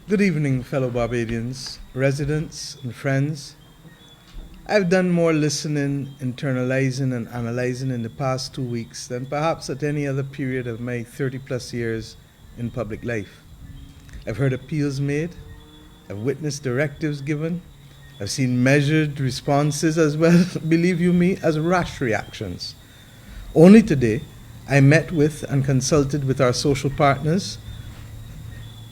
Good evening, fellow Barbadians, residents, and friends. I've done more listening, internalizing, and analyzing in the past 2 weeks than perhaps at any other period of my 30 plus years in public life. I've heard appeals made, I've witnessed directives given, I've seen measured responses as well, believe you me, as rash reactions. Only today, I met with and consulted with our social partners.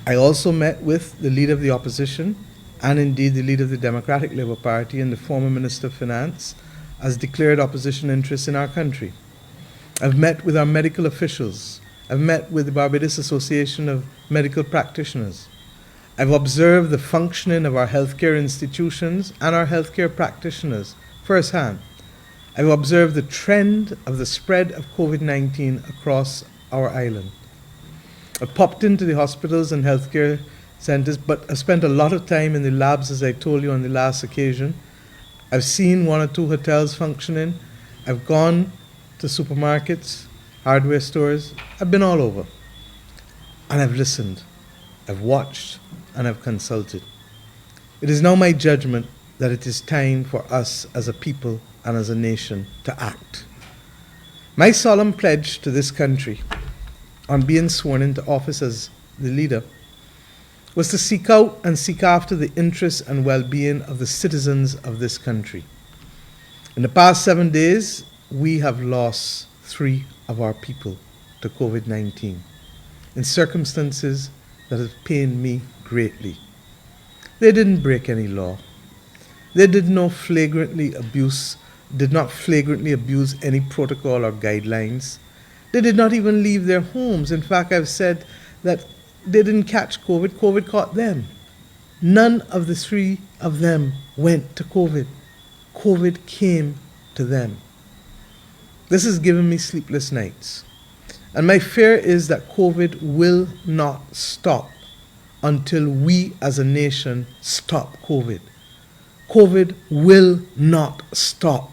I also met with the leader of the opposition and indeed the leader of the Democratic Labour Party and the former Minister of Finance as declared opposition interests in our country. I've met with our medical officials. I've met with the Barbados Association of Medical Practitioners. I've observed the functioning of our healthcare institutions and our healthcare practitioners firsthand. I've observed the trend of the spread of COVID-19 across our island. I popped into the hospitals and healthcare centers, but I spent a lot of time in the labs, as I told you on the last occasion. I've seen 1 or 2 hotels functioning. I've gone to supermarkets, hardware stores. I've been all over. And I've listened, I've watched, and I've consulted. It is now my judgment that it is time for us as a people and as a nation to act. My solemn pledge to this country on being sworn into office as the leader was to seek out and seek after the interests and well-being of the citizens of this country. In the past 7 days, we have lost 3 of our people to COVID-19 in circumstances that have pained me greatly. They didn't break any law. They did not flagrantly abuse any protocol or guidelines. They did not even leave their homes. In fact, I've said that they didn't catch COVID. COVID caught them. None of the 3 of them went to COVID. COVID came to them. This has given me sleepless nights. And my fear is that COVID will not stop until we as a nation stop COVID. COVID will not stop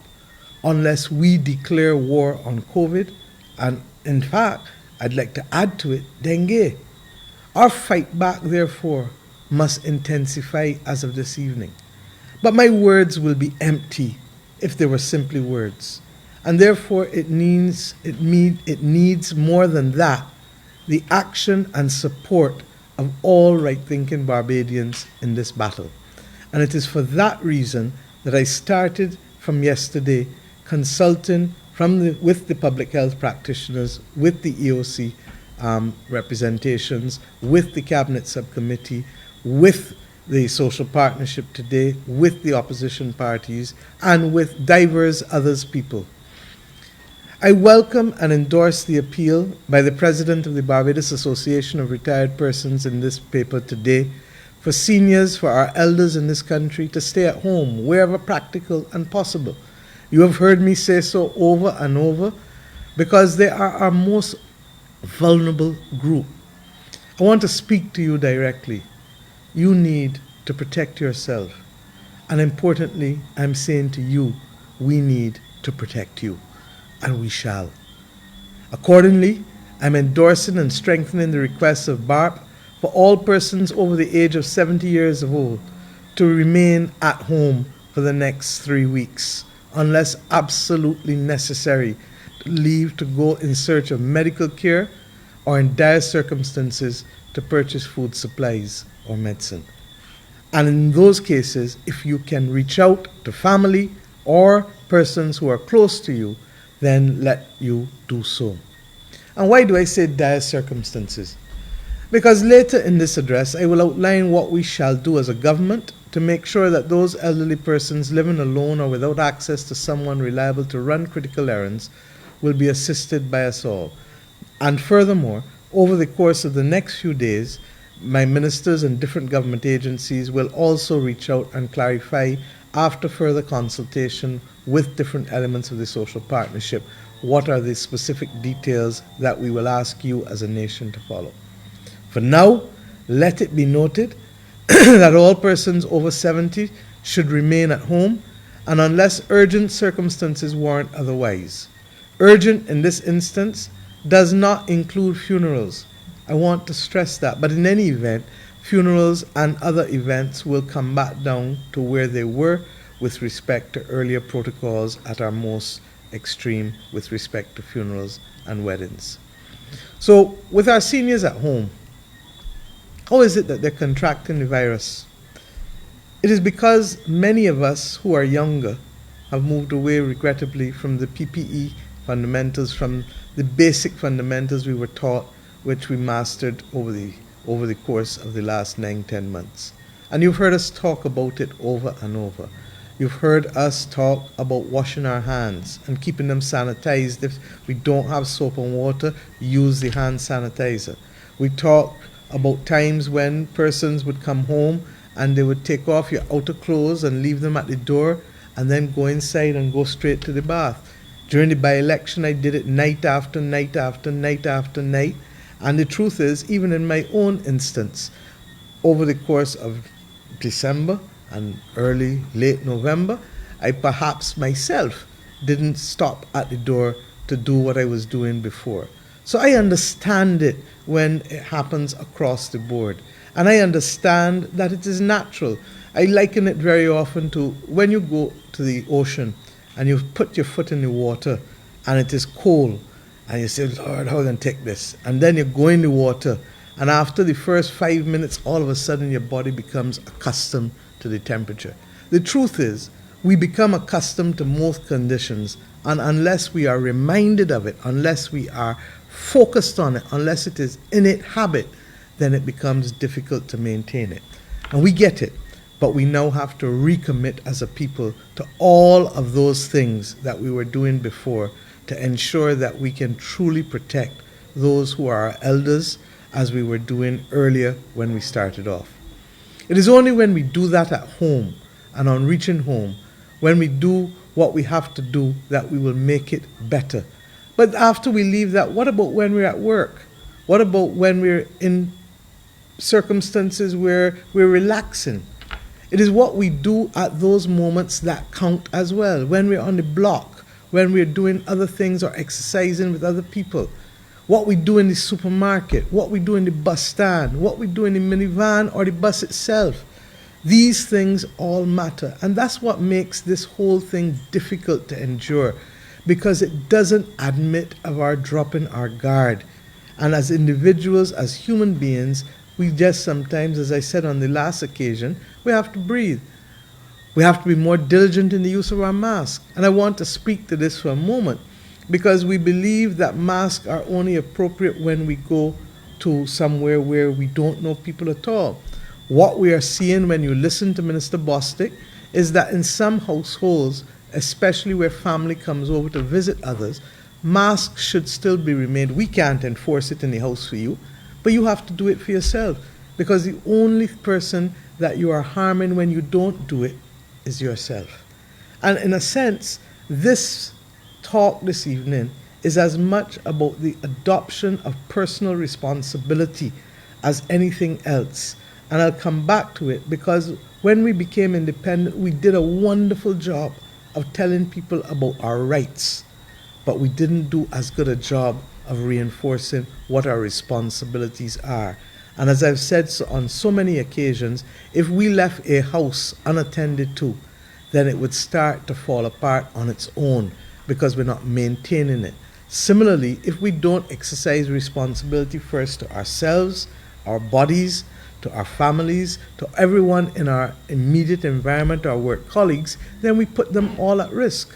unless we declare war on COVID. And in fact, I'd like to add to it, dengue. Our fight back, therefore, must intensify as of this evening. But my words will be empty if they were simply words. And therefore, it needs more than that, the action and support of all right-thinking Barbadians in this battle. And it is for that reason that I started from yesterday consulting with the public health practitioners, with the EOC representations, with the Cabinet Subcommittee, with the social partnership today, with the opposition parties, and with diverse others people. I welcome and endorse the appeal by the President of the Barbados Association of Retired Persons in this paper today for seniors, for our elders in this country to stay at home wherever practical and possible. You have heard me say so over and over because they are our most vulnerable group. I want to speak to you directly. You need to protect yourself. And importantly, I'm saying to you, we need to protect you. And we shall. Accordingly, I'm endorsing and strengthening the request of BARP for all persons over the age of 70 years old to remain at home for the next 3 weeks, unless absolutely necessary, to leave to go in search of medical care or in dire circumstances to purchase food supplies or medicine. And in those cases, if you can reach out to family or persons who are close to you, then let you do so. And why do I say dire circumstances? Because later in this address, I will outline what we shall do as a government to make sure that those elderly persons living alone or without access to someone reliable to run critical errands will be assisted by us all. And furthermore, over the course of the next few days, my ministers and different government agencies will also reach out and clarify, after further consultation with different elements of the social partnership, what are the specific details that we will ask you as a nation to follow. For now, let it be noted that all persons over 70 should remain at home, and unless urgent circumstances warrant otherwise. Urgent in this instance does not include funerals. I want to stress that. But in any event, funerals and other events will come back down to where they were with respect to earlier protocols at our most extreme with respect to funerals and weddings. So, with our seniors at home, how is it that they're contracting the virus? It is because many of us who are younger have moved away, regrettably, from the PPE fundamentals, from the basic fundamentals we were taught, which we mastered over the course of the last 9-10 months. And you've heard us talk about it over and over. You've heard us talk about washing our hands and keeping them sanitized. If we don't have soap and water, use the hand sanitizer. We talk about times when persons would come home and they would take off your outer clothes and leave them at the door and then go inside and go straight to the bath. During the by-election, I did it night after night after night after night. And the truth is, even in my own instance, over the course of December and late November, I perhaps myself didn't stop at the door to do what I was doing before. So I understand it when it happens across the board. And I understand that it is natural. I liken it very often to when you go to the ocean and you put your foot in the water and it is cold and you say, Lord, how am I going to take this? And then you go in the water and after the first 5 minutes, all of a sudden your body becomes accustomed to the temperature. The truth is, we become accustomed to most conditions, and unless we are reminded of it, unless we are focused on it, unless it is innate habit, then it becomes difficult to maintain it. And we get it, but we now have to recommit as a people to all of those things that we were doing before to ensure that we can truly protect those who are our elders as we were doing earlier when we started off. It is only when we do that at home and on reaching home, when we do what we have to do, that we will make it better. But after we leave that, what about when we're at work? What about when we're in circumstances where we're relaxing? It is what we do at those moments that count as well. When we're on the block, when we're doing other things or exercising with other people, what we do in the supermarket, what we do in the bus stand, what we do in the minivan or the bus itself. These things all matter. And that's what makes this whole thing difficult to endure, because it doesn't admit of our dropping our guard. And as individuals, as human beings, we just sometimes, as I said on the last occasion, we have to breathe. We have to be more diligent in the use of our mask. And I want to speak to this for a moment, because we believe that masks are only appropriate when we go to somewhere where we don't know people at all. What we are seeing when you listen to Minister Bostic is that in some households, especially where family comes over to visit others, masks should still be remained. We can't enforce it in the house for you, but you have to do it for yourself, because the only person that you are harming when you don't do it is yourself. And in a sense, this talk this evening is as much about the adoption of personal responsibility as anything else. And I'll come back to it, because when we became independent, we did a wonderful job of telling people about our rights, but we didn't do as good a job of reinforcing what our responsibilities are. And as I've said on so many occasions, if we left a house unattended to, then it would start to fall apart on its own, because we're not maintaining it. Similarly, if we don't exercise responsibility first to ourselves, our bodies, to our families, to everyone in our immediate environment, our work colleagues, then we put them all at risk.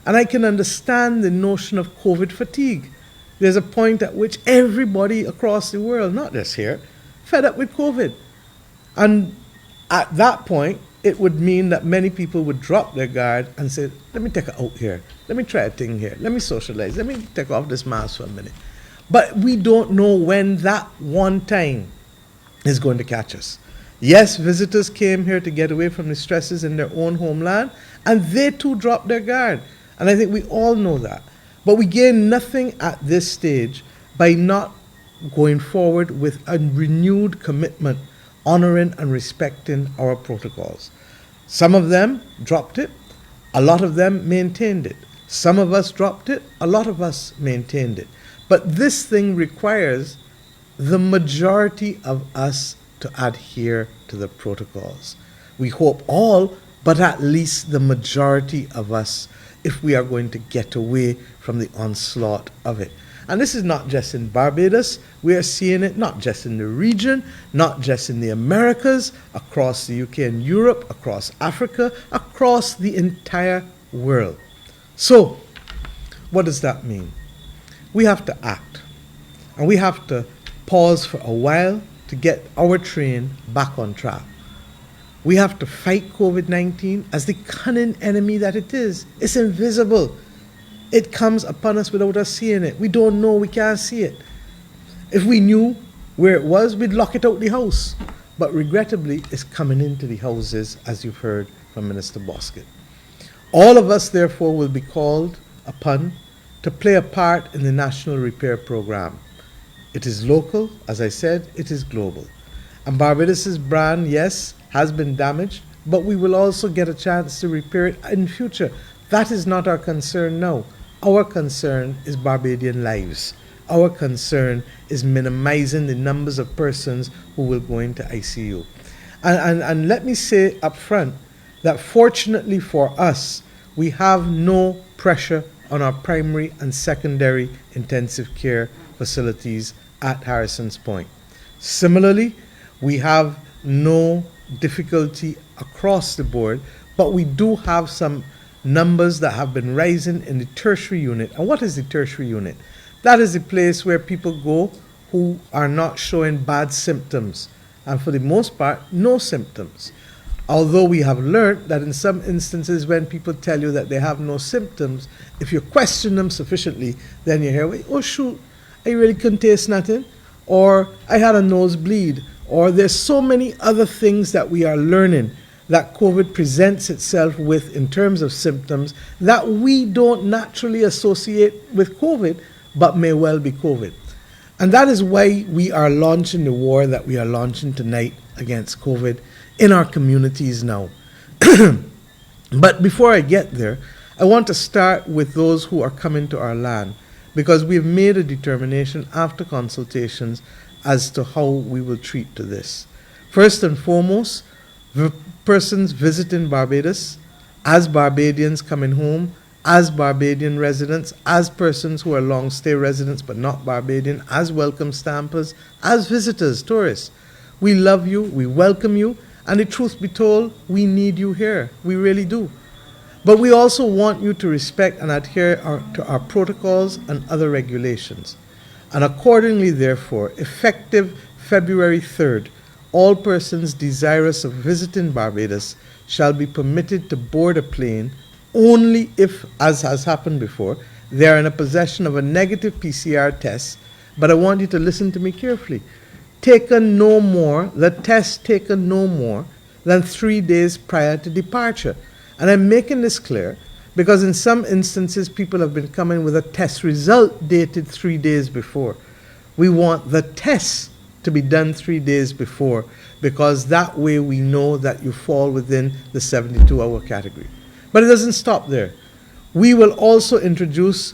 And I can understand the notion of COVID fatigue. There's a point at which everybody across the world, not just here, fed up with COVID. And at that point, it would mean that many people would drop their guard and say, let me take it out here. Let me try a thing here. Let me socialize. Let me take off this mask for a minute. But we don't know when that one time is going to catch us. Yes, visitors came here to get away from the stresses in their own homeland, and they too dropped their guard. And I think we all know that. But we gain nothing at this stage by not going forward with a renewed commitment, honoring and respecting our protocols. Some of them dropped it, a lot of them maintained it. Some of us dropped it, a lot of us maintained it. But this thing requires the majority of us to adhere to the protocols. We hope all, but at least the majority of us, if we are going to get away from the onslaught of it. And this is not just in Barbados. We are seeing it not just in the region, not just in the Americas, across the UK and Europe, across Africa, across the entire world. So, what does that mean? We have to act. And we have to pause for a while to get our train back on track. We have to fight COVID-19 as the cunning enemy that it is. It's invisible. It comes upon us without us seeing it. We don't know, we can't see it. If we knew where it was, we'd lock it out the house. But regrettably, it's coming into the houses, as you've heard from Minister Bosket. All of us, therefore, will be called upon to play a part in the National Repair Program. It is local, as I said, it is global. And Barbados' brand, yes, has been damaged, but we will also get a chance to repair it in future. That is not our concern now. Our concern is Barbadian lives. Our concern is minimizing the numbers of persons who will go into ICU. And let me say up front that fortunately for us, we have no pressure on our primary and secondary intensive care facilities at Harrison's Point. Similarly, we have no difficulty across the board, but we do have some numbers that have been rising in the tertiary unit. And what is the tertiary unit? That is the place where people go who are not showing bad symptoms, and for the most part, no symptoms. Although we have learned that in some instances when people tell you that they have no symptoms, if you question them sufficiently, then you hear, oh shoot, I really couldn't taste nothing, or I had a nosebleed, or there's so many other things that we are learning that COVID presents itself with in terms of symptoms that we don't naturally associate with COVID, but may well be COVID. And that is why we are launching the war that we are launching tonight against COVID in our communities now. But before I get there, I want to start with those who are coming to our land, because we've made a determination after consultations as to how we will treat to this. First and foremost, persons visiting Barbados, as Barbadians coming home, as Barbadian residents, as persons who are long-stay residents but not Barbadian, as welcome stampers, as visitors, tourists. We love you, we welcome you, and the truth be told, we need you here. We really do. But we also want you to respect and adhere to our protocols and other regulations. And accordingly, therefore, effective February 3rd, all persons desirous of visiting Barbados shall be permitted to board a plane only if, as has happened before, they are in a possession of a negative PCR test. But I want you to listen to me carefully. The test taken no more than 3 days prior to departure. And I'm making this clear because in some instances people have been coming with a test result dated 3 days before. We want the test to be done 3 days before, because that way we know that you fall within the 72-hour category. But it doesn't stop there. We will also introduce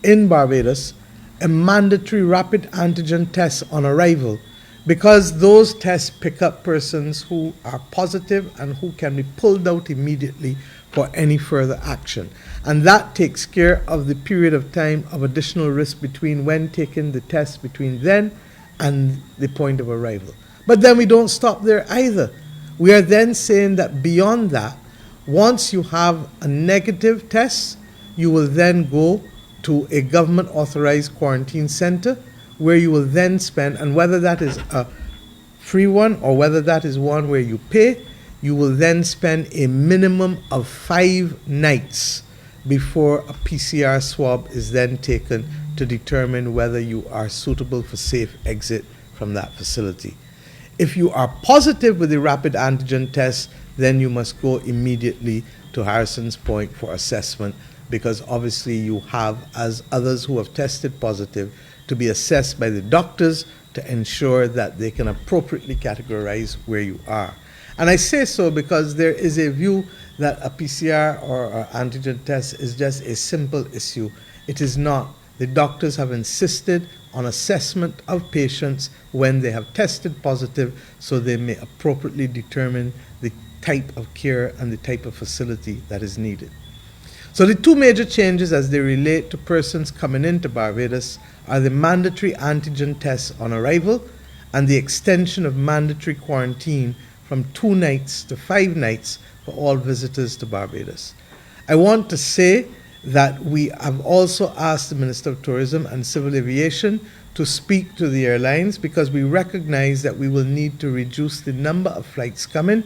in Barbados a mandatory rapid antigen test on arrival, because those tests pick up persons who are positive and who can be pulled out immediately for any further action. And that takes care of the period of time of additional risk between when taking the test between then and the point of arrival. But then we don't stop there either. We are then saying that beyond that, once you have a negative test, you will then go to a government authorized quarantine center where you will then spend, and whether that is a free one or whether that is one where you pay, you will then spend a minimum of 5 nights before a PCR swab is then taken to determine whether you are suitable for safe exit from that facility. If you are positive with the rapid antigen test, then you must go immediately to Harrison's Point for assessment, because obviously you have, as others who have tested positive, to be assessed by the doctors to ensure that they can appropriately categorize where you are. And I say so because there is a view that a PCR or an antigen test is just a simple issue. It is not. The doctors have insisted on assessment of patients when they have tested positive so they may appropriately determine the type of care and the type of facility that is needed. So the two major changes as they relate to persons coming into Barbados are the mandatory antigen tests on arrival and the extension of mandatory quarantine from 2 nights to 5 nights for all visitors to Barbados. I want to say that we have also asked the Minister of Tourism and Civil Aviation to speak to the airlines because we recognize that we will need to reduce the number of flights coming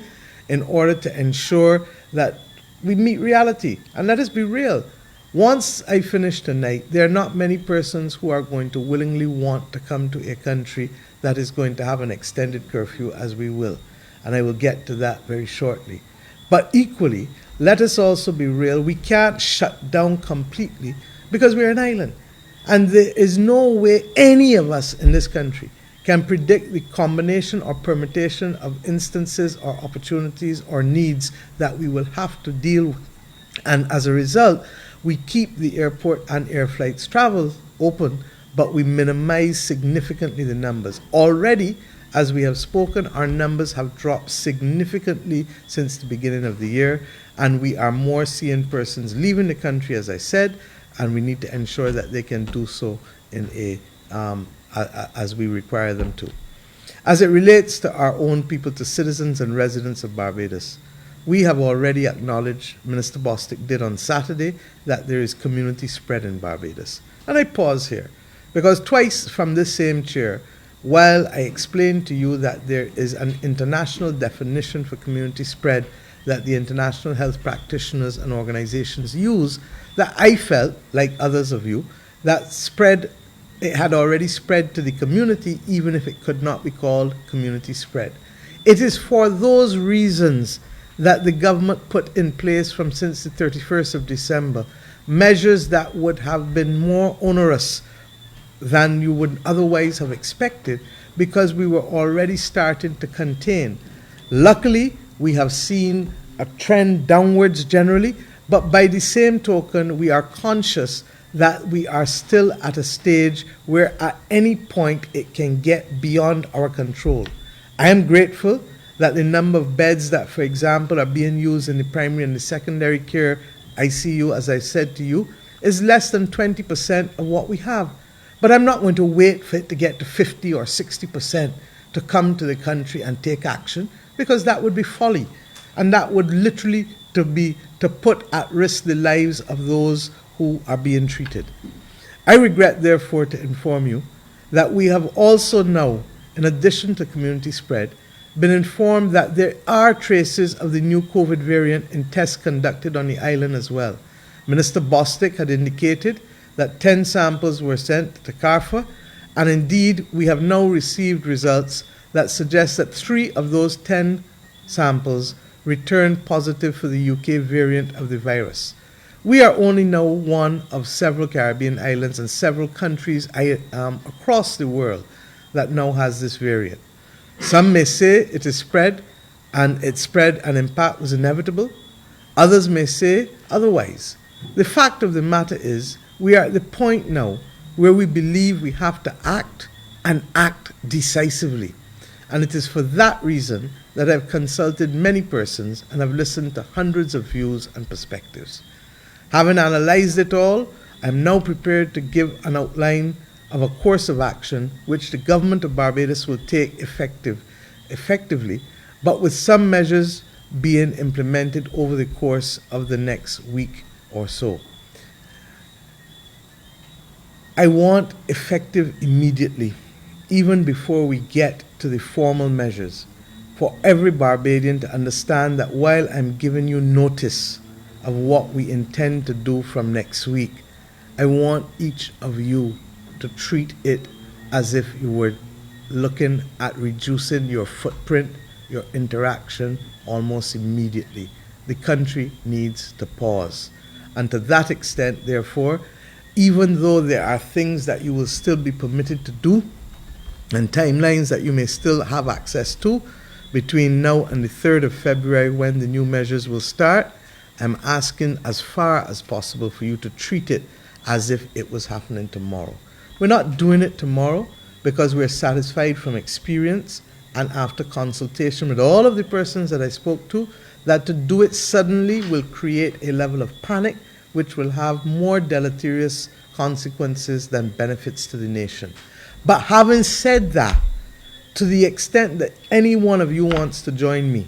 in order to ensure that we meet reality. And let us be real. Once I finish tonight, there are not many persons who are going to willingly want to come to a country that is going to have an extended curfew as we will. And I will get to that very shortly. But equally, let us also be real. We can't shut down completely because we're an island. And there is no way any of us in this country can predict the combination or permutation of instances or opportunities or needs that we will have to deal with. And as a result, we keep the airport and air flights travel open, but we minimize significantly the numbers. Already, as we have spoken, our numbers have dropped significantly since the beginning of the year, and we are more seeing persons leaving the country, as I said, and we need to ensure that they can do so in as we require them to. As it relates to our own people, to citizens and residents of Barbados, we have already acknowledged, Minister Bostic did on Saturday, that there is community spread in Barbados. And I pause here, because twice from this same chair, while I explained to you that there is an international definition for community spread that the international health practitioners and organizations use, that I felt, like others of you, that spread, it had already spread to the community, even if it could not be called community spread. It is for those reasons that the government put in place from since the 31st of December measures that would have been more onerous than you would otherwise have expected, because we were already starting to contain. Luckily, we have seen a trend downwards generally, but by the same token, we are conscious that we are still at a stage where at any point it can get beyond our control. I am grateful that the number of beds that, for example, are being used in the primary and the secondary care ICU, as I said to you, is less than 20% of what we have. But I'm not going to wait for it to get to 50 or 60% to come to the country and take action, because that would be folly. And that would literally to put at risk the lives of those who are being treated. I regret, therefore, to inform you that we have also now, in addition to community spread, been informed that there are traces of the new COVID variant in tests conducted on the island as well. Minister Bostic had indicated that 10 samples were sent to Curfew, and indeed we have now received results that suggest that 3 of those 10 samples returned positive for the UK variant of the virus. We are only now one of several Caribbean islands and several countries across the world that now has this variant. Some may say it is spread, and its spread and impact was inevitable. Others may say otherwise. The fact of the matter is, we are at the point now where we believe we have to act, and act decisively. And it is for that reason that I've consulted many persons and have listened to hundreds of views and perspectives. Having analyzed it all, I am now prepared to give an outline of a course of action which the government of Barbados will take effectively, but with some measures being implemented over the course of the next week or so. I want effective immediately, even before we get to the formal measures, for every Barbadian to understand that while I'm giving you notice of what we intend to do from next week, I want each of you to treat it as if you were looking at reducing your footprint, your interaction almost immediately. The country needs to pause. And to that extent, therefore, even though there are things that you will still be permitted to do and timelines that you may still have access to between now and the 3rd of February when the new measures will start, I'm asking as far as possible for you to treat it as if it was happening tomorrow. We're not doing it tomorrow because we're satisfied from experience and after consultation with all of the persons that I spoke to, that to do it suddenly will create a level of panic which will have more deleterious consequences than benefits to the nation. But having said that, to the extent that any one of you wants to join me,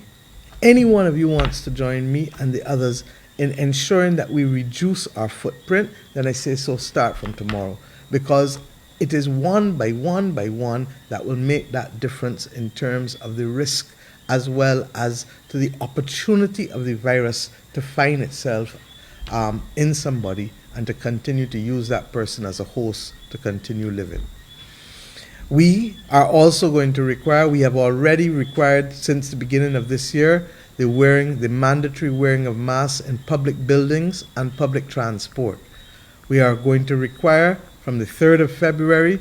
any one of you wants to join me and the others in ensuring that we reduce our footprint, then I say so start from tomorrow. Because it is one by one by one that will make that difference in terms of the risk as well as to the opportunity of the virus to find itself in somebody and to continue to use that person as a host to continue living. We are also going to require, we have already required since the beginning of this year, the mandatory wearing of masks in public buildings and public transport. We are going to require from the 3rd of February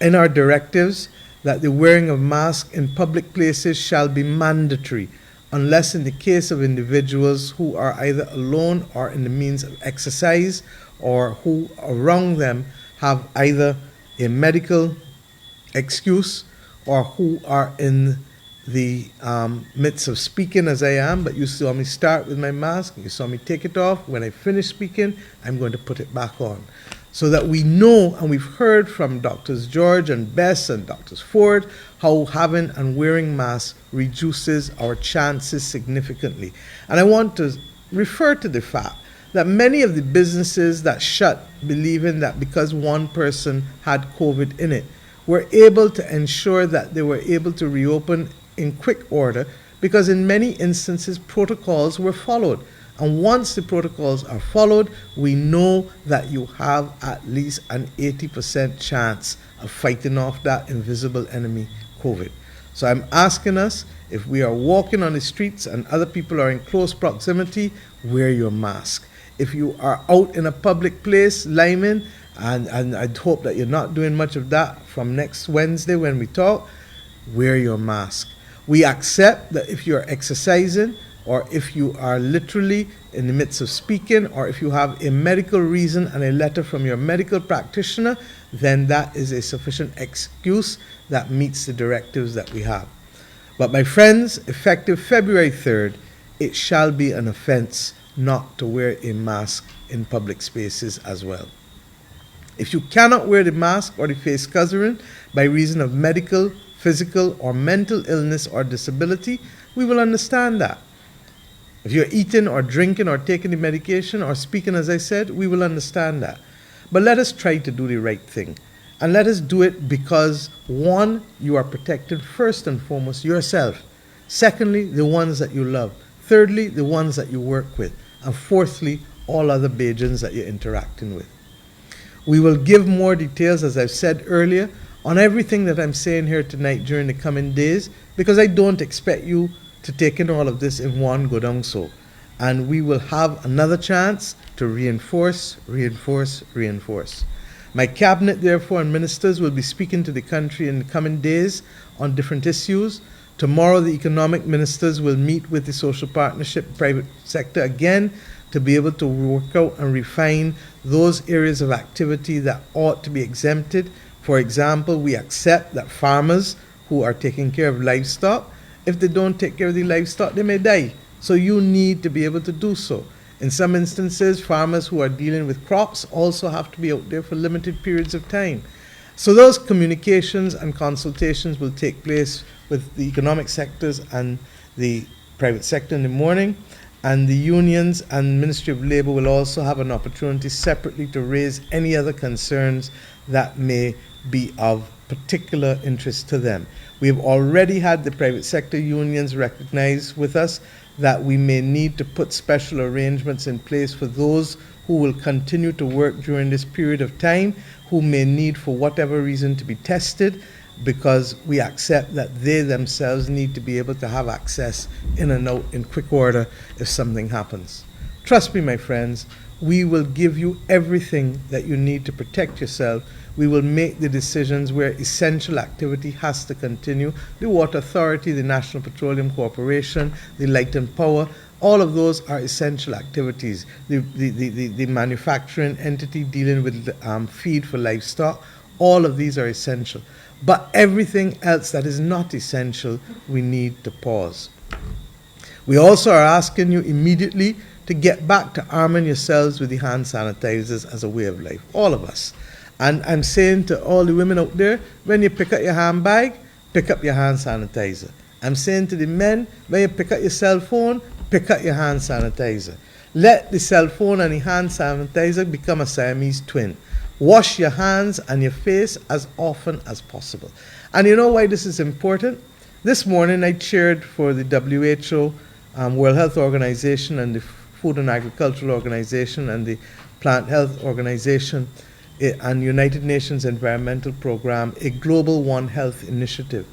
in our directives that the wearing of masks in public places shall be mandatory, unless in the case of individuals who are either alone or in the means of exercise or who around them have either a medical excuse or who are in the midst of speaking as I am, but you saw me start with my mask, you saw me take it off. When I finish speaking, I'm going to put it back on. So that we know, and we've heard from Drs. George and Bess and Drs. Ford, how having and wearing masks reduces our chances significantly. And I want to refer to the fact that many of the businesses that shut, believing that because one person had COVID in it, were able to ensure that they were able to reopen in quick order because in many instances protocols were followed. And once the protocols are followed, we know that you have at least an 80% chance of fighting off that invisible enemy, COVID. So I'm asking us, if we are walking on the streets and other people are in close proximity, wear your mask. If you are out in a public place, Lyman, and I'd hope that you're not doing much of that from next Wednesday when we talk, wear your mask. We accept that if you're exercising or if you are literally in the midst of speaking or if you have a medical reason and a letter from your medical practitioner, then that is a sufficient excuse that meets the directives that we have. But my friends, effective February 3rd, it shall be an offense not to wear a mask in public spaces as well. If you cannot wear the mask or the face covering by reason of medical, physical, or mental illness or disability, we will understand that. If you're eating or drinking or taking the medication or speaking, as I said, we will understand that. But let us try to do the right thing. And let us do it because, one, you are protecting first and foremost yourself. Secondly, the ones that you love. Thirdly, the ones that you work with. And fourthly, all other Bajans that you're interacting with. We will give more details, as I've said earlier, on everything that I'm saying here tonight during the coming days, because I don't expect you to take in all of this in one go down so. And we will have another chance to reinforce. My cabinet, therefore, and ministers will be speaking to the country in the coming days on different issues. Tomorrow, the economic ministers will meet with the social partnership private sector again to be able to work out and refine those areas of activity that ought to be exempted. For example, we accept that farmers who are taking care of livestock, if they don't take care of the livestock, they may die. So you need to be able to do so. In some instances, farmers who are dealing with crops also have to be out there for limited periods of time. So those communications and consultations will take place with the economic sectors and the private sector in the morning. And the unions and Ministry of Labour will also have an opportunity separately to raise any other concerns that may be of particular interest to them. We have already had the private sector unions recognize with us that we may need to put special arrangements in place for those who will continue to work during this period of time, who may need for whatever reason to be tested, because we accept that they themselves need to be able to have access in and out in quick order if something happens. Trust me, my friends, we will give you everything that you need to protect yourself. We will make the decisions where essential activity has to continue. The Water Authority, the National Petroleum Corporation, the Light and Power, All of those are essential activities. The manufacturing entity dealing with feed for livestock, all of these are essential. But everything else that is not essential, we need to pause. We also are asking you immediately to get back to arming yourselves with the hand sanitizers as a way of life, all of us. And I'm saying to all the women out there, when you pick up your handbag, pick up your hand sanitizer. I'm saying to the men, when you pick up your cell phone, pick up your hand sanitizer. Let the cell phone and the hand sanitizer become a Siamese twin. Wash your hands and your face as often as possible. And you know why this is important? This morning I chaired for the WHO, World Health Organization, and the Food and Agricultural Organization, and the Plant Health Organization, and United Nations Environmental Program, a Global One Health initiative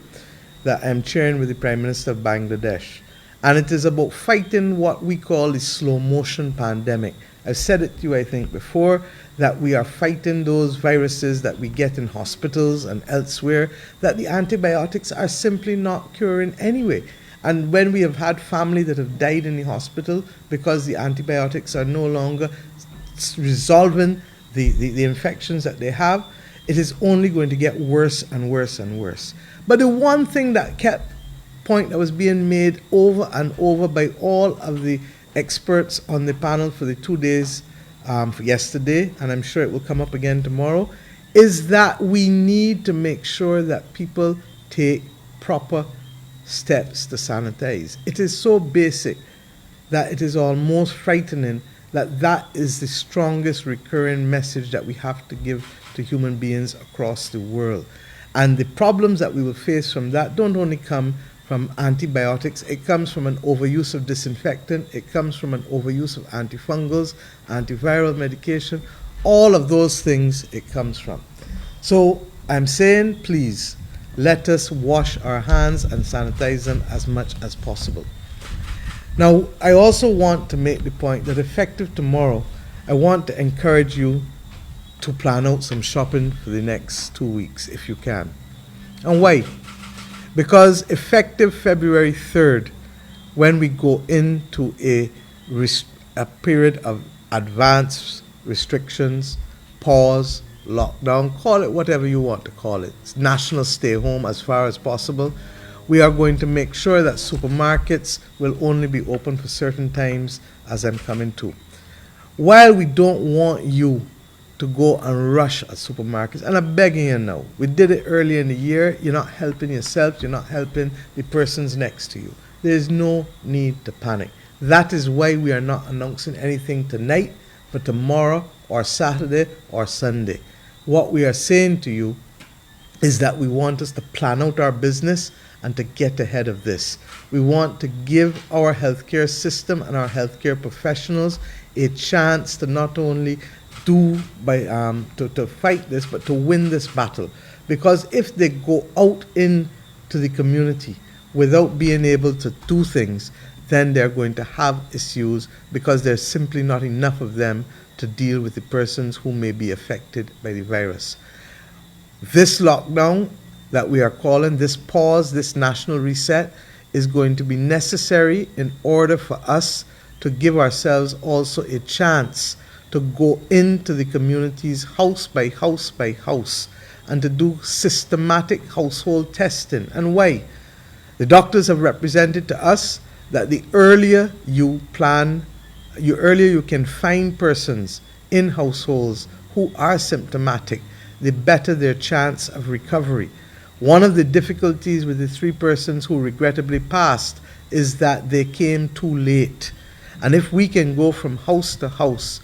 that I'm chairing with the Prime Minister of Bangladesh. And it is about fighting what we call the slow motion pandemic. I've said it to you, I think, before, that we are fighting those viruses that we get in hospitals and elsewhere, that the antibiotics are simply not curing anyway. And when we have had family that have died in the hospital because the antibiotics are no longer resolving the infections that they have, it is only going to get worse and worse and worse. But the one thing that point that was being made over and over by all of the experts on the panel for the 2 days for yesterday, and I'm sure it will come up again tomorrow, is that we need to make sure that people take proper steps to sanitize. It is so basic that it is almost frightening that that is the strongest recurring message that we have to give to human beings across the world. And the problems that we will face from that don't only come from antibiotics, it comes from an overuse of disinfectant, it comes from an overuse of antifungals, antiviral medication, all of those things it comes from. So I'm saying, please, let us wash our hands and sanitize them as much as possible. Now, I also want to make the point that effective tomorrow, I want to encourage you to plan out some shopping for the next 2 weeks, if you can. And why? Because effective February 3rd, when we go into a period of advanced restrictions, pause, lockdown, call it whatever you want to call it, it's national stay home as far as possible, we are going to make sure that supermarkets will only be open for certain times, as I'm coming to. While we don't want you to go and rush at supermarkets, and I'm begging you now, we did it earlier in the year, you're not helping yourself, you're not helping the persons next to you. There's no need to panic. That is why we are not announcing anything tonight, for tomorrow or Saturday or Sunday. What we are saying to you is that we want us to plan out our business and to get ahead of this. We want to give our healthcare system and our healthcare professionals a chance to not only to fight this, but to win this battle. Because if they go out into the community without being able to do things, then they're going to have issues because there's simply not enough of them to deal with the persons who may be affected by the virus. This lockdown that we are calling, this pause, this national reset, is going to be necessary in order for us to give ourselves also a chance to go into the communities house by house by house and to do systematic household testing. And why? The doctors have represented to us that the earlier you plan, the earlier you can find persons in households who are symptomatic, the better their chance of recovery. One of the difficulties with the 3 persons who regrettably passed is that they came too late. And if we can go from house to house,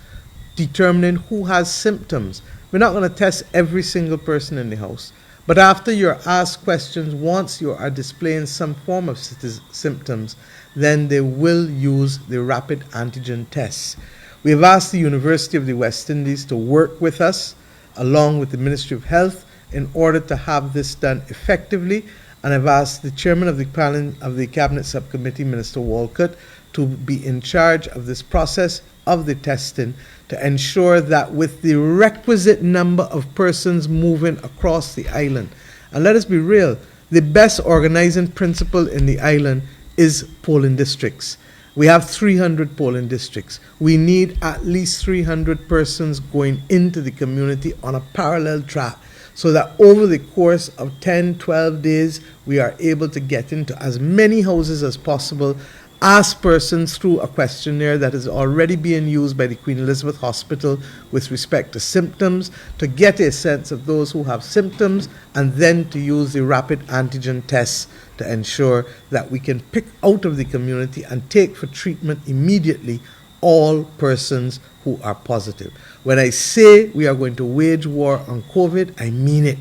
determining who has symptoms, we're not going to test every single person in the house. But after you're asked questions, once you are displaying some form of symptoms, then they will use the rapid antigen tests. We have asked the University of the West Indies to work with us, along with the Ministry of Health, in order to have this done effectively. And I've asked the chairman of the Cabinet Subcommittee, Minister Walcott, to be in charge of this process of the testing to ensure that with the requisite number of persons moving across the island, and let us be real, the best organizing principle in the island is polling districts. We have 300 polling districts. We need at least 300 persons going into the community on a parallel track so that over the course of 10, 12 days, we are able to get into as many houses as possible, ask persons through a questionnaire that is already being used by the Queen Elizabeth Hospital with respect to symptoms, to get a sense of those who have symptoms, and then to use the rapid antigen tests to ensure that we can pick out of the community and take for treatment immediately all persons who are positive. When I say we are going to wage war on COVID, I mean it.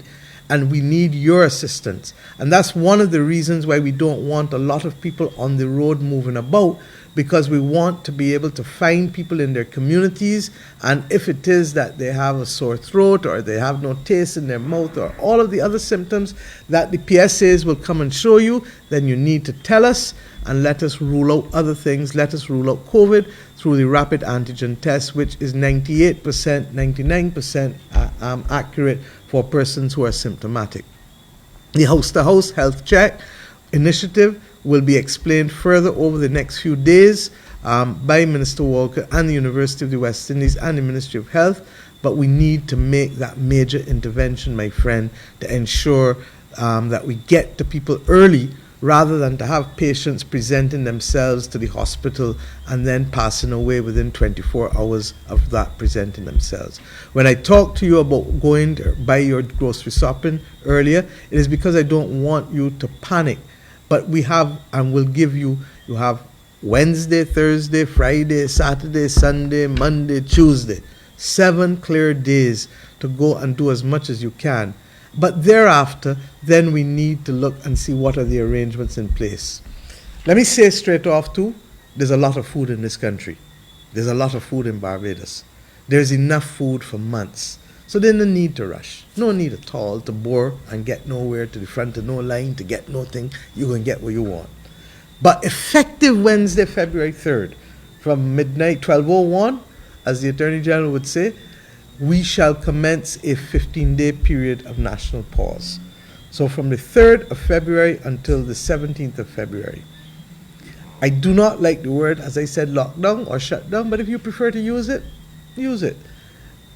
And we need your assistance. And that's one of the reasons why we don't want a lot of people on the road moving about, because we want to be able to find people in their communities. And if it is that they have a sore throat or they have no taste in their mouth or all of the other symptoms that the PSAs will come and show you, then you need to tell us and let us rule out other things. Let us rule out COVID through the rapid antigen test, which is 98%, 99% accurate for persons who are symptomatic. The house-to-house health check initiative will be explained further over the next few days by Minister Walker and the University of the West Indies and the Ministry of Health, but we need to make that major intervention, my friend, to ensure that we get to people early rather than to have patients presenting themselves to the hospital and then passing away within 24 hours of that presenting themselves. When I talked to you about going to buy your grocery shopping earlier, it is because I don't want you to panic. But we have and will give you have Wednesday, Thursday, Friday, Saturday, Sunday, Monday, Tuesday, 7 clear days to go and do as much as you can. But thereafter, then we need to look and see what are the arrangements in place. Let me say straight off too, there's a lot of food in this country. There's a lot of food in Barbados. There's enough food for months. So there's no need to rush. No need at all to bore and get nowhere to the front of no line to get nothing. You can get what you want. But effective Wednesday, February 3rd, from midnight, 12:01, as the Attorney General would say, we shall commence a 15-day period of national pause. So from the 3rd of February until the 17th of February. I do not like the word, as I said, lockdown or shutdown, but if you prefer to use it, use it.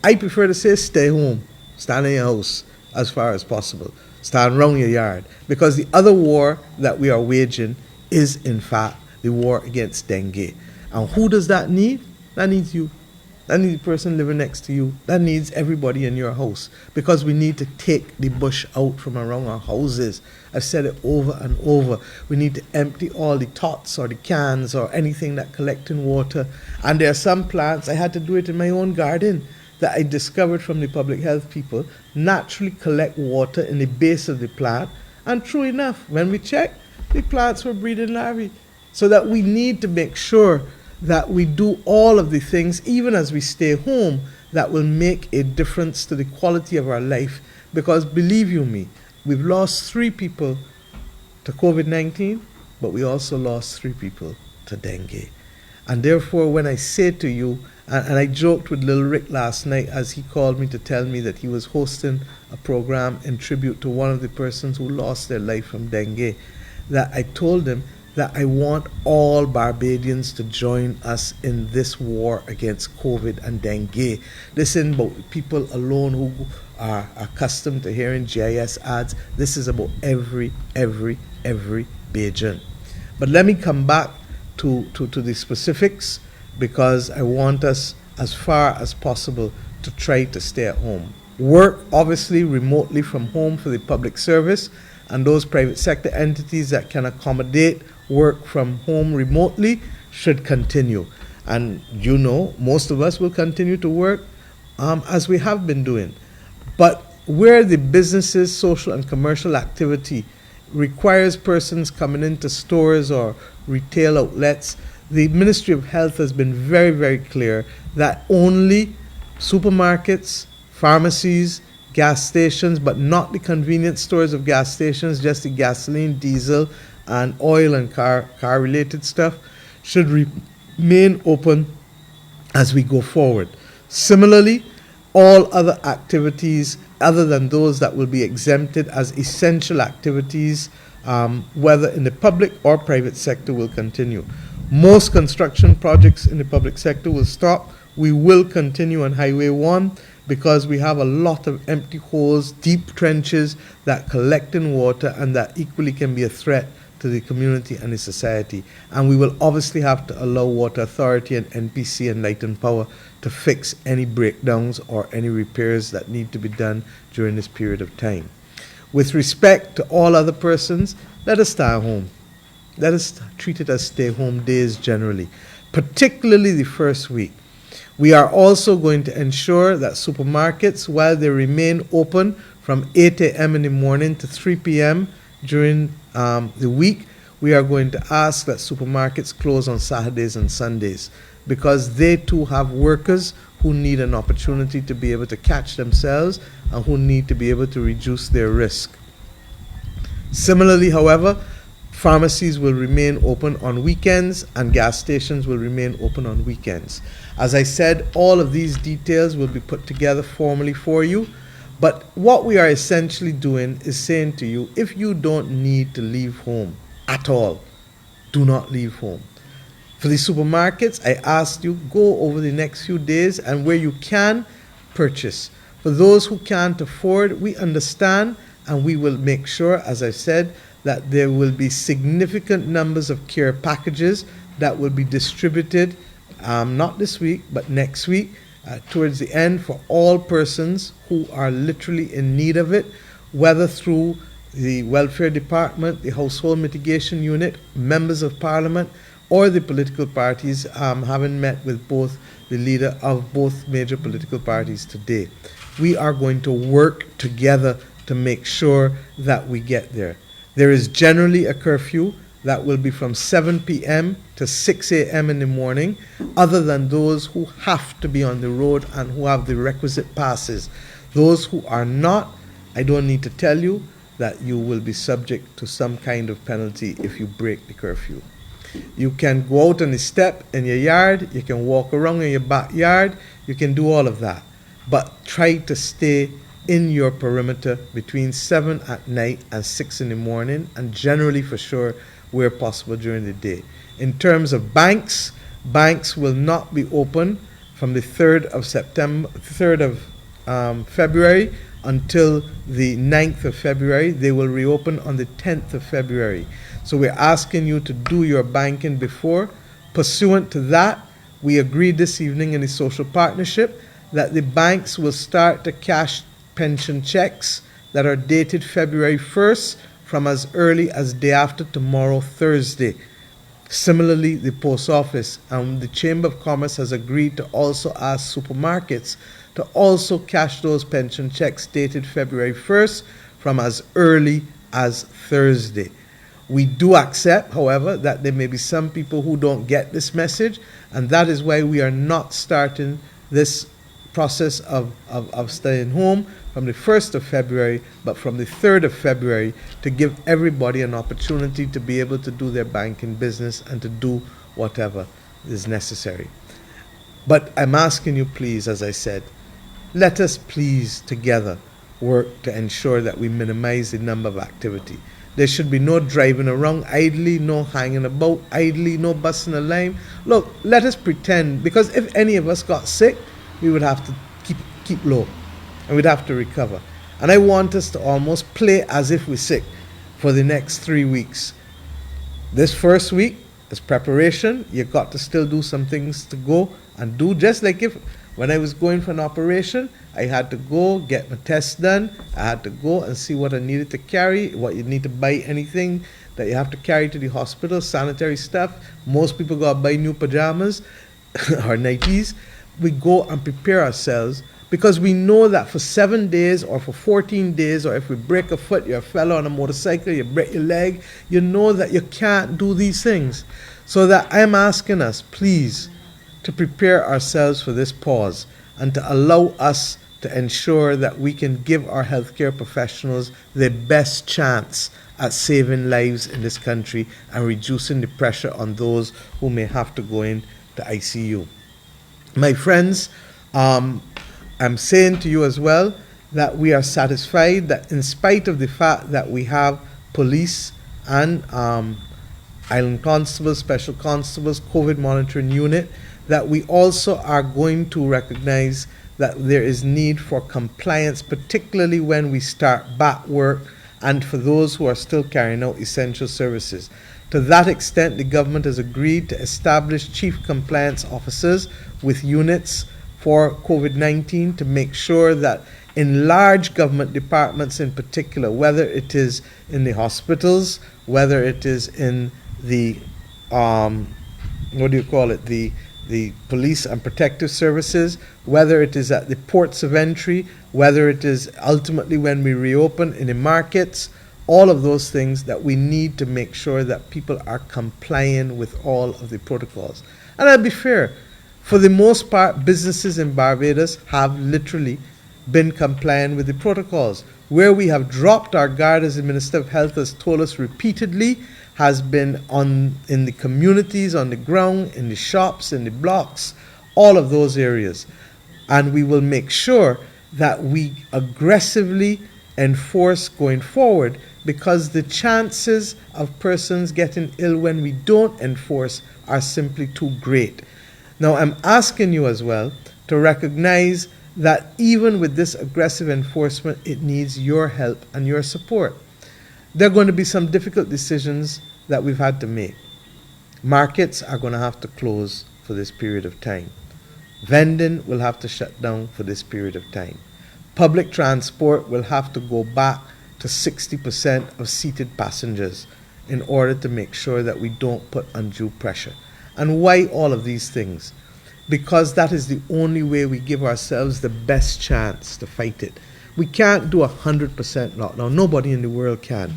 I prefer to say stay home, stand in your house as far as possible, stand around your yard, because the other war that we are waging is in fact the war against dengue. And who does that need? That needs you. That needs the person living next to you. That needs everybody in your house, because we need to take the bush out from around our houses. I've said it over and over. We need to empty all the tots or the cans or anything that collecting water. And there are some plants, I had to do it in my own garden, that I discovered from the public health people, naturally collect water in the base of the plant. And true enough, when we checked, the plants were breeding larvae. So that we need to make sure that we do all of the things, even as we stay home, that will make a difference to the quality of our life. Because believe you me, we've lost 3 people to COVID-19, but we also lost 3 people to dengue. And therefore, when I say to you, and I joked with Lil Rick last night as he called me to tell me that he was hosting a program in tribute to one of the persons who lost their life from dengue, that I told him that I want all Barbadians to join us in this war against COVID and dengue. This isn't about people alone who are accustomed to hearing GIS ads. This is about every Bajan. But let me come back to the specifics, because I want us, as far as possible, to try to stay at home. Work, obviously, remotely from home for the public service, and those private sector entities that can accommodate work from home remotely should continue. And you know, most of us will continue to work as we have been doing. But where the businesses, social and commercial activity requires persons coming into stores or retail outlets, the Ministry of Health has been very, very clear that only supermarkets, pharmacies, gas stations, but not the convenience stores of gas stations, just the gasoline, diesel, and oil and car-related stuff, should remain open as we go forward. Similarly, all other activities other than those that will be exempted as essential activities, whether in the public or private sector, will continue. Most construction projects in the public sector will stop. We will continue on Highway 1 because we have a lot of empty holes, deep trenches that collect in water and that equally can be a threat to the community and the society. And we will obviously have to allow Water Authority and NPC and Light and Power to fix any breakdowns or any repairs that need to be done during this period of time. With respect to all other persons, let us stay home. Let us treat it as stay-home days generally, particularly the first week. We are also going to ensure that supermarkets, while they remain open from 8 a.m. in the morning to 3 p.m. during the week, we are going to ask that supermarkets close on Saturdays and Sundays because they too have workers who need an opportunity to be able to catch themselves and who need to be able to reduce their risk. Similarly, however, pharmacies will remain open on weekends and gas stations will remain open on weekends. As I said, all of these details will be put together formally for you. But what we are essentially doing is saying to you, if you don't need to leave home at all, do not leave home. For the supermarkets, I asked you, go over the next few days and where you can, purchase. For those who can't afford, we understand and we will make sure, as I said, that there will be significant numbers of care packages that will be distributed, not this week, but next week, towards the end for all persons who are literally in need of it, whether through the Welfare Department, the Household Mitigation Unit, members of Parliament, or the political parties, having met with both the leader of both major political parties today. We are going to work together to make sure that we get there. There is generally a curfew that will be from 7 p.m. to 6 a.m. in the morning, other than those who have to be on the road and who have the requisite passes. Those who are not, I don't need to tell you that you will be subject to some kind of penalty if you break the curfew. You can go out on the step in your yard, you can walk around in your backyard, you can do all of that. But try to stay in your perimeter between 7 at night and 6 in the morning, and generally for sure where possible during the day. In terms of banks, banks will not be open from the 3rd of February until the 9th of February. They will reopen on the 10th of February. So we're asking you to do your banking before. Pursuant to that, we agreed this evening in the social partnership that the banks will start to cash pension checks that are dated February 1st from as early as day after tomorrow, Thursday. Similarly, the Post Office and the Chamber of Commerce has agreed to also ask supermarkets to also cash those pension checks dated February 1st from as early as Thursday. We do accept, however, that there may be some people who don't get this message, and that is why we are not starting this process of staying home from the 1st of February, but from the 3rd of February, to give everybody an opportunity to be able to do their banking business and to do whatever is necessary. But I'm asking you, please, as I said, let us please together work to ensure that we minimize the number of activity. There should be no driving around idly, no hanging about idly, no busting a line. Look, let us pretend, because if any of us got sick, we would have to keep low and we'd have to recover. And I want us to almost play as if we're sick for the next 3 weeks. This first week is preparation. You've got to still do some things to go and do, just like if when I was going for an operation, I had to go get my test done. I had to go and see what I needed to carry, what you need to buy, anything that you have to carry to the hospital, sanitary stuff. Most people got to buy new pajamas or nighties. We go and prepare ourselves because we know that for 7 days or for 14 days, or if we break a foot, you're a fellow on a motorcycle, you break your leg, you know that you can't do these things. So that I'm asking us, please, to prepare ourselves for this pause and to allow us to ensure that we can give our healthcare professionals the best chance at saving lives in this country and reducing the pressure on those who may have to go into ICU. My friends, I'm saying to you as well that we are satisfied that in spite of the fact that we have police and island constables, special constables, COVID monitoring unit, that we also are going to recognize that there is need for compliance, particularly when we start back work and for those who are still carrying out essential services. To that extent, the government has agreed to establish chief compliance officers with units for COVID-19 to make sure that in large government departments in particular, whether it is in the hospitals, whether it is in the, the police and protective services, whether it is at the ports of entry, whether it is ultimately when we reopen in the markets, all of those things, that we need to make sure that people are complying with all of the protocols. And I'll be fair, for the most part, businesses in Barbados have literally been complying with the protocols. Where we have dropped our guard, as the Minister of Health has told us repeatedly, has been in the communities, on the ground, in the shops, in the blocks, all of those areas. And we will make sure that we aggressively enforce going forward, because the chances of persons getting ill when we don't enforce are simply too great. Now, I'm asking you as well to recognize that even with this aggressive enforcement, it needs your help and your support. There are going to be some difficult decisions that we've had to make. Markets are going to have to close for this period of time. Vending will have to shut down for this period of time. Public transport will have to go back to 60% of seated passengers in order to make sure that we don't put undue pressure. And why all of these things? Because that is the only way we give ourselves the best chance to fight it. We can't do 100% lockdown. Nobody in the world can.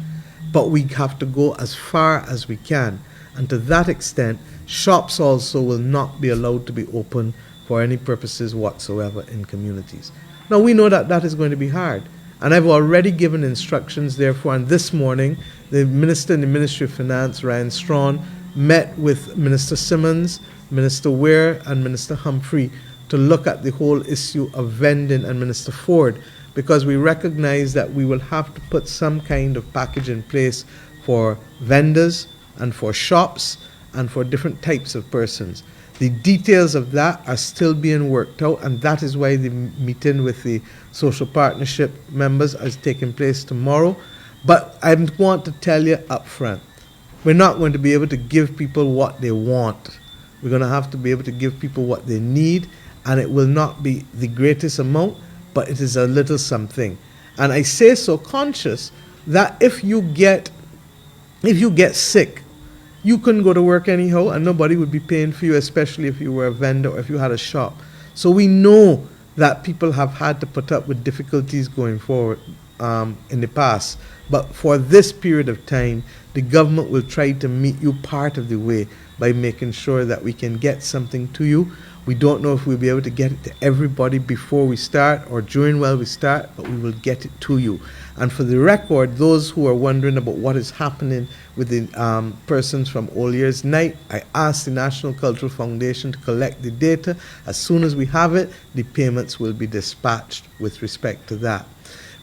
But we have to go as far as we can. And to that extent, shops also will not be allowed to be open for any purposes whatsoever in communities. Now, we know that that is going to be hard. And I've already given instructions, therefore, and this morning, the Minister in the Ministry of Finance, Ryan Strawn, met with Minister Simmons, Minister Ware, and Minister Humphrey to look at the whole issue of vending, and Minister Ford, because we recognize that we will have to put some kind of package in place for vendors and for shops and for different types of persons. The details of that are still being worked out, and that is why the meeting with the social partnership members is taking place tomorrow. But I want to tell you up front, we're not going to be able to give people what they want. We're going to have to be able to give people what they need, and it will not be the greatest amount, but it is a little something. And I say so conscious that if you get sick, you couldn't go to work anyhow, and nobody would be paying for you, especially if you were a vendor or if you had a shop. So we know that people have had to put up with difficulties going forward in the past. But for this period of time, the government will try to meet you part of the way by making sure that we can get something to you. We don't know if we'll be able to get it to everybody before we start or during while we start, but we will get it to you. And for the record, those who are wondering about what is happening with the persons from Old Year's Night, I asked the National Cultural Foundation to collect the data. As soon as we have it, the payments will be dispatched with respect to that.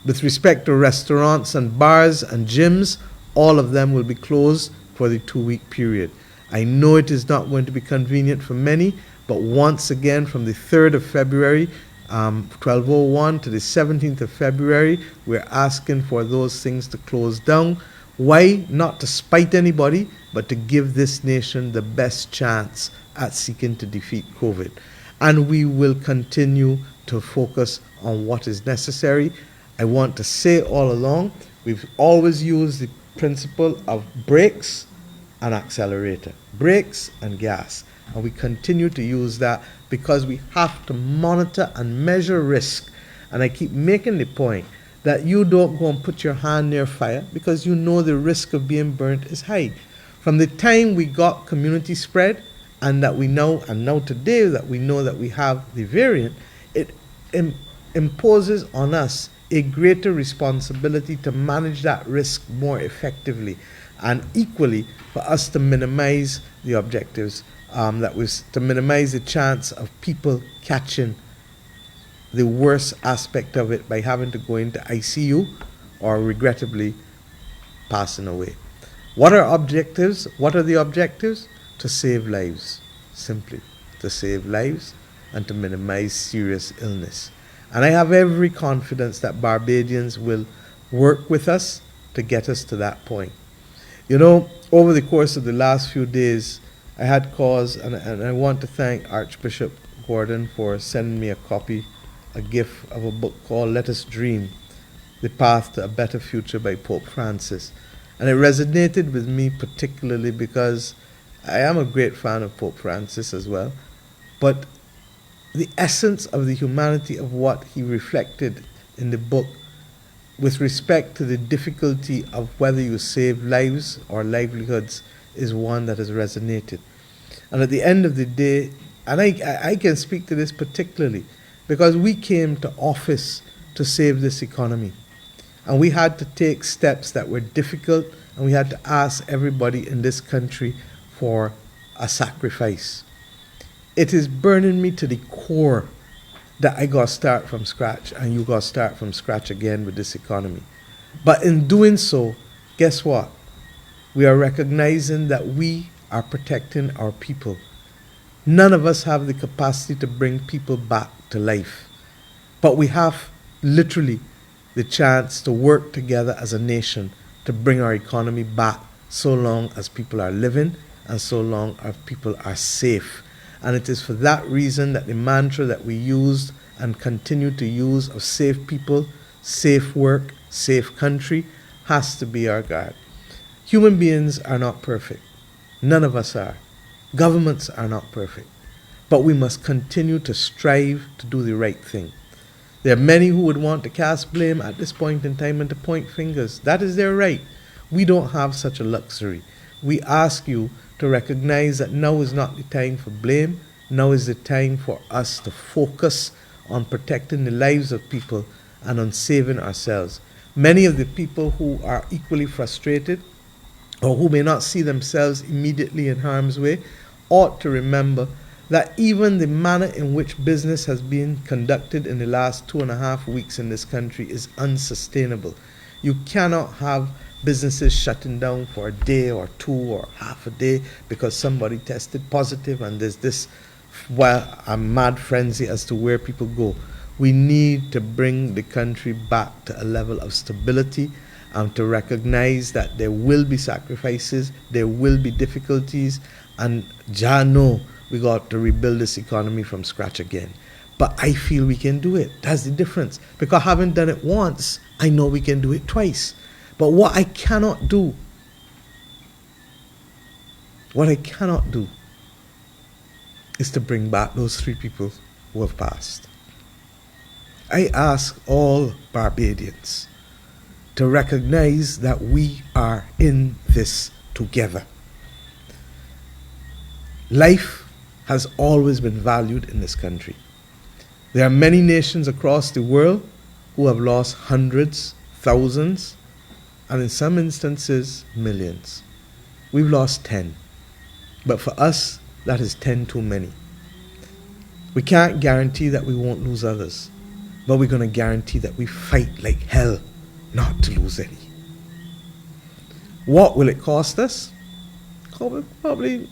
With respect to restaurants and bars and gyms, all of them will be closed for the 2-week period. I know it is not going to be convenient for many, but once again, from the 3rd of February, 1201 to the 17th of February, we're asking for those things to close down. Why? Not to spite anybody, but to give this nation the best chance at seeking to defeat COVID. And we will continue to focus on what is necessary. I want to say all along, we've always used the principle of brakes and accelerator, brakes and gas. And we continue to use that because we have to monitor and measure risk. And I keep making the point that you don't go and put your hand near fire because you know the risk of being burnt is high. From the time we got community spread and that we know, and now today that we know that we have the variant, it imposes on us a greater responsibility to manage that risk more effectively, and equally for us to minimize the objectives, that was to minimize the chance of people catching the worst aspect of it by having to go into ICU or regrettably passing away. What are objectives? What are the objectives? To save lives, simply. To save lives and to minimize serious illness. And I have every confidence that Barbadians will work with us to get us to that point. You know, over the course of the last few days, I had cause, and I want to thank Archbishop Gordon for sending me a copy, a gift of a book called Let Us Dream, The Path to a Better Future by Pope Francis. And it resonated with me particularly because I am a great fan of Pope Francis as well. But the essence of the humanity of what he reflected in the book with respect to the difficulty of whether you save lives or livelihoods is one that has resonated. And at the end of the day, and I can speak to this particularly because we came to office to save this economy. And we had to take steps that were difficult, and we had to ask everybody in this country for a sacrifice. It is burning me to the core that I got to start from scratch, and you got to start from scratch again with this economy. But in doing so, guess what? We are recognizing that we are protecting our people. None of us have the capacity to bring people back to life. But we have literally the chance to work together as a nation to bring our economy back so long as people are living and so long as people are safe. And it is for that reason that the mantra that we used and continue to use of safe people, safe work, safe country has to be our guide. Human beings are not perfect. None of us are. Governments are not perfect. But we must continue to strive to do the right thing. There are many who would want to cast blame at this point in time and to point fingers. That is their right. We don't have such a luxury. We ask you to recognize that now is not the time for blame. Now is the time for us to focus on protecting the lives of people and on saving ourselves. Many of the people who are equally frustrated or who may not see themselves immediately in harm's way ought to remember that even the manner in which business has been conducted in the last 2.5 weeks in this country is unsustainable. You cannot have businesses shutting down for a day or two or half a day because somebody tested positive and there's this a mad frenzy as to where people go. We need to bring the country back to a level of stability and to recognize that there will be sacrifices, there will be difficulties, and know we got to rebuild this economy from scratch again. But I feel we can do it. That's the difference. Because having done it once, I know we can do it twice. But what I cannot do is to bring back those 3 people who have passed. I ask all Barbadians to recognize that we are in this together. Life has always been valued in this country. There are many nations across the world who have lost hundreds, thousands, and in some instances, millions. We've lost 10. But for us, that is 10 too many. We can't guarantee that we won't lose others, but we're going to guarantee that we fight like hell not to lose any. What will it cost us? Probably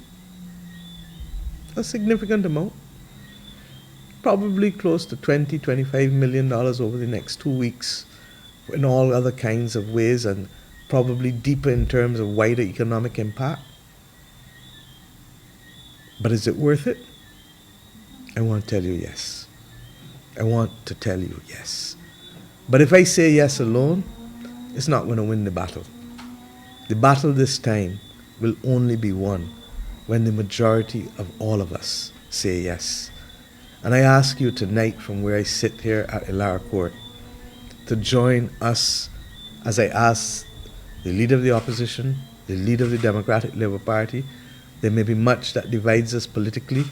a significant amount. Probably close to $20-25 million over the next 2 weeks in all other kinds of ways, and probably deeper in terms of wider economic impact. But is it worth it? I want to tell you yes. I want to tell you yes. But if I say yes alone, it's not going to win the battle. The battle this time will only be won when the majority of all of us say yes. And I ask you tonight from where I sit here at Ilara Court to join us as I ask the leader of the opposition, the leader of the Democratic Labour Party. There may be much that divides us politically,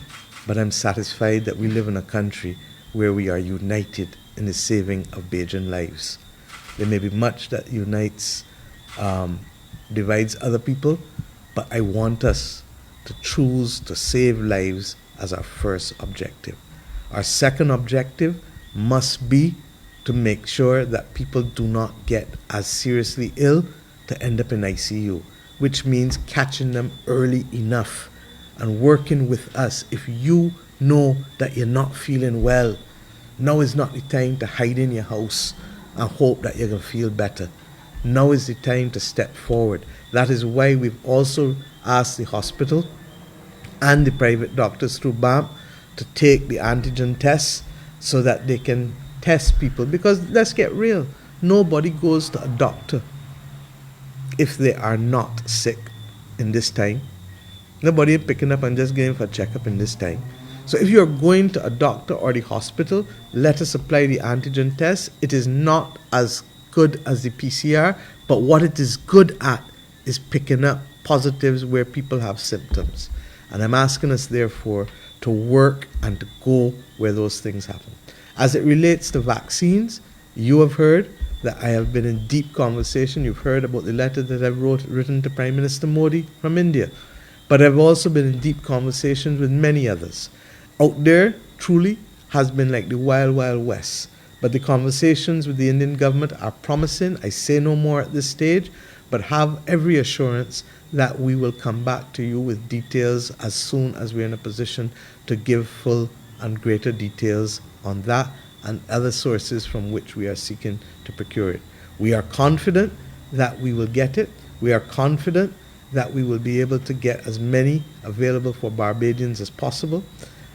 but I'm satisfied that we live in a country where we are united in the saving of Bajan lives. There may be much that divides other people, but I want us to choose to save lives as our first objective. Our second objective must be to make sure that people do not get as seriously ill to end up in ICU. which means catching them early enough and working with us. If you know that you're not feeling well, now is not the time to hide in your house and hope that you're going to feel better. Now is the time to step forward. That is why we've also asked the hospital and the private doctors through BAMP to take the antigen tests so that they can test people. Because let's get real, nobody goes to a doctor if they are not sick in this time. Nobody is picking up and just going for a checkup in this time. So if you're going to a doctor or the hospital, let us apply the antigen test. It is not as good as the PCR, but what it is good at is picking up positives where people have symptoms. And I'm asking us, therefore, to work and to go where those things happen. As it relates to vaccines, you have heard that I have been in deep conversation. You've heard about the letter that I've written to Prime Minister Modi from India. But I've also been in deep conversations with many others. Out there, truly, has been like the wild, wild west. But the conversations with the Indian government are promising. I say no more at this stage, but have every assurance that we will come back to you with details as soon as we're in a position to give full and greater details on that and other sources from which we are seeking to procure it. We are confident that we will get it. We are confident that we will be able to get as many available for Barbadians as possible.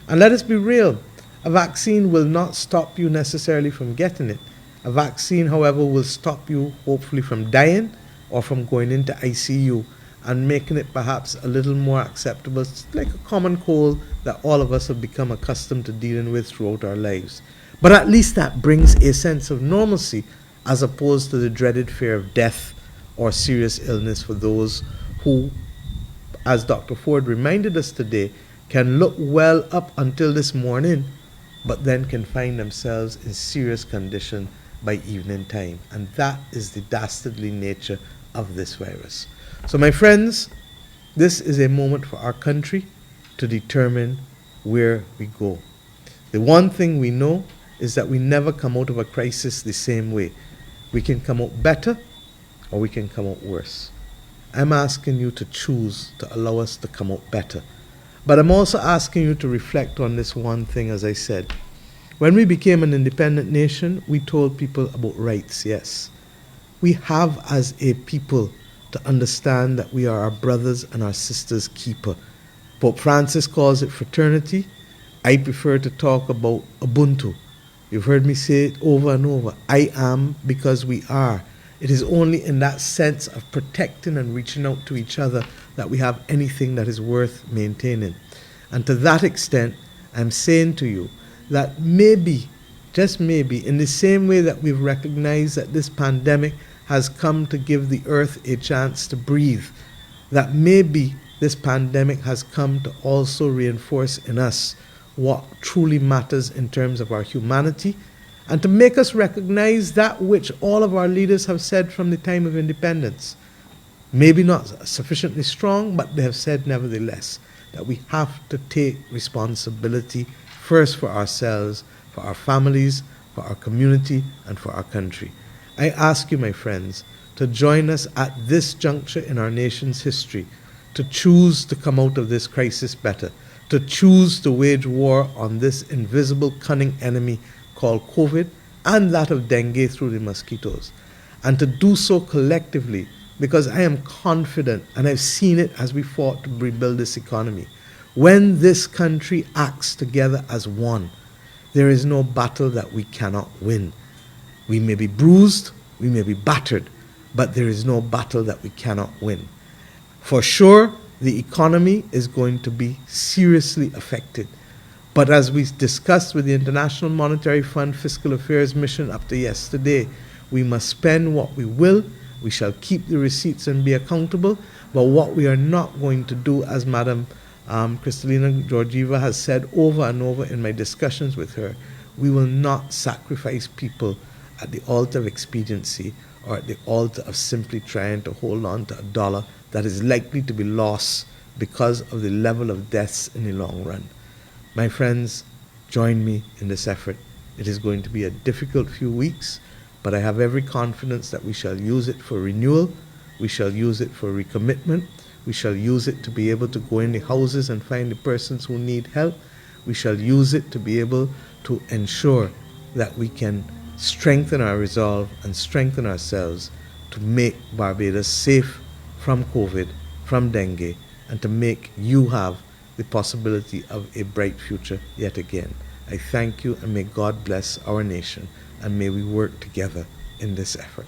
And let us be real, a vaccine will not stop you necessarily from getting it. A vaccine, however, will stop you hopefully from dying or from going into ICU and making it perhaps a little more acceptable. It's like a common cold that all of us have become accustomed to dealing with throughout our lives. But at least that brings a sense of normalcy as opposed to the dreaded fear of death or serious illness for those who, as Dr. Ford reminded us today, can look well up until this morning, but then can find themselves in serious condition by evening time. And that is the dastardly nature of this virus. So my friends, this is a moment for our country to determine where we go. The one thing we know is that we never come out of a crisis the same way. We can come out better or we can come out worse. I'm asking you to choose to allow us to come out better. But I'm also asking you to reflect on this one thing, as I said. When we became an independent nation, we told people about rights, yes. We have, as a people, to understand that we are our brothers and our sisters' keeper. Pope Francis calls it fraternity. I prefer to talk about Ubuntu. You've heard me say it over and over. I am because we are. It is only in that sense of protecting and reaching out to each other that we have anything that is worth maintaining. And to that extent, I'm saying to you that maybe, just maybe, in the same way that we've recognized that this pandemic has come to give the earth a chance to breathe, that maybe this pandemic has come to also reinforce in us what truly matters in terms of our humanity, and to make us recognize that which all of our leaders have said from the time of independence. Maybe not sufficiently strong, but they have said nevertheless that we have to take responsibility first for ourselves, for our families, for our community, and for our country. I ask you, my friends, to join us at this juncture in our nation's history, to choose to come out of this crisis better, to choose to wage war on this invisible, cunning enemy called COVID and that of dengue through the mosquitoes, and to do so collectively, because I am confident, and I've seen it as we fought to rebuild this economy. When this country acts together as one, there is no battle that we cannot win. We may be bruised, we may be battered, but there is no battle that we cannot win. For sure, the economy is going to be seriously affected. But as we discussed with the International Monetary Fund Fiscal Affairs Mission up to yesterday, we must spend what we will. We shall keep the receipts and be accountable. But what we are not going to do, as Madam Kristalina Georgieva has said over and over in my discussions with her, we will not sacrifice people at the altar of expediency or at the altar of simply trying to hold on to a dollar that is likely to be lost because of the level of deaths in the long run. My friends, join me in this effort. It is going to be a difficult few weeks, but I have every confidence that we shall use it for renewal, We shall use it for recommitment. We shall use it to be able to go in the houses and find the persons who need help. We shall use it to be able to ensure that we can strengthen our resolve and strengthen ourselves to make Barbados safe from COVID, from dengue, and to make you have the possibility of a bright future yet again. I thank you, and may God bless our nation, and may we work together in this effort.